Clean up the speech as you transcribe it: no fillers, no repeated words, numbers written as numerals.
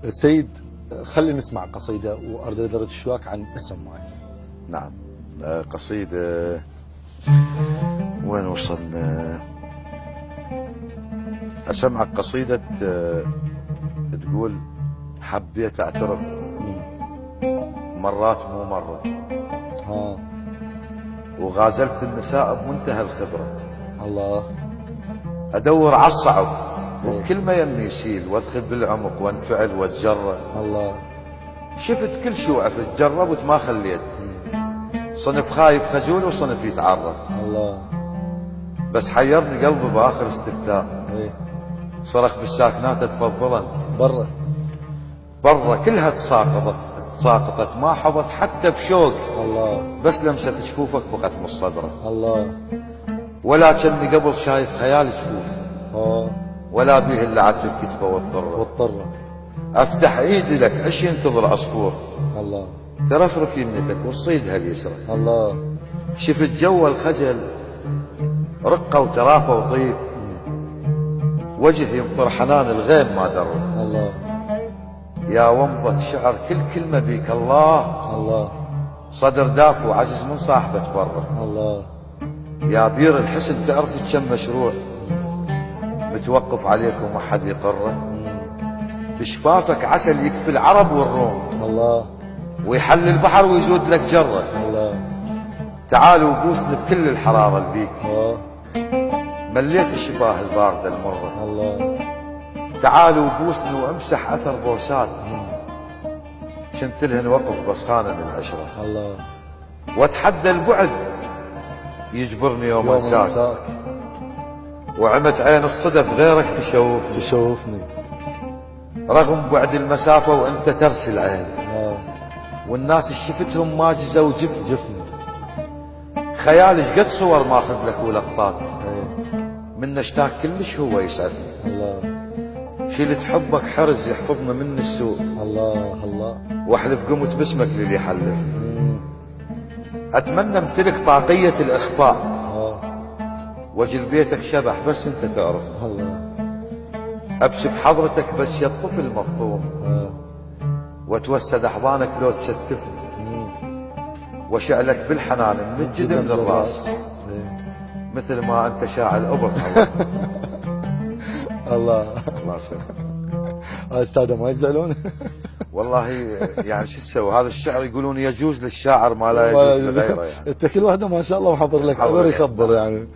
سيد، خلينا نسمع قصيدة وأرددرة الشواك عن اسم معين. نعم. قصيدة وين وصلنا؟ أسمعك قصيدة تقول: حبيت أعترف مرات مو مرة، وغازلت النساء بمنتهى الخبرة. الله. أدور على الصعب وبكل ما يمني يسيل، وادخل بالعمق وانفعل واتجرأ. الله. شفت كل شي وعفت، جربت ما خليت، صنف خايف خجول وصنف يتعرض. الله. بس حيرني قلبي بآخر استفتاء، ايه. صرخ بالساكنات تفضلا. برا برا كلها تساقطت ما حظت حتى بشوق. الله. بس لمسة جفوفك بقت من الصدرة. الله. ولا كني قبل شايف خيال جفوف، ولا بيه اللي لعبت الكتبة واضطر افتح ايدي لك ايش ينتظر عصفور. الله. ترفرف يمنتك وتصيدها اليسرى. الله. شفت جو الخجل رقة وترافة وطيب، وجه ينطر حنان الغيم ما در. الله. يا ومضة شعر كل كلمة بيك الله. الله. صدر دافو وعجز من صاحبة برا. الله. يا بير الحسن تعرف كم مشروع متوقف عليك وما حد يقره. بشفافك عسل يكفي العرب والروم. الله. ويحل البحر ويزود لك جره. الله. تعالوا بوسني بكل الحرارة البيك. مليت الشفاه الباردة المرة. الله. تعالوا بوسني وامسح اثر بوسات، شنت لهن وقف بس خانن العشرة. الله. واتحدى البعد يجبرني يوم انساك، وعمت عين الصدف غيرك تشوفني رغم بعد المسافة وانت ترسل عين. والناس شفتهم ما جزوا جفني. خيالش قد صور ماخذ لك ولقطات، من اشتاق كلش هو يسعدني. الله. شلت حبك حرز يحفظنا من السوء. الله. الله. واحلف قمت باسمك للي حلف. اتمنى امتلك طاقية الاخفاء، وجل بيتك شبح بس انت تعرف. الله. ابسي بحضرتك بس يا الطفل مفطوم، واتوسد احضانك لو تشتفني، وشعلك بالحنان من الجدم للراس، مثل ما انت شاعل ابر. الله. الله يسلمك. السادة ما يزعلون؟ والله يعني شو تسوي، هذا الشعر يقولون يجوز للشاعر ما لا يجوز لغيره يعني. انت كل واحدة ما شاء الله محضر لك خبر يخبر يعني.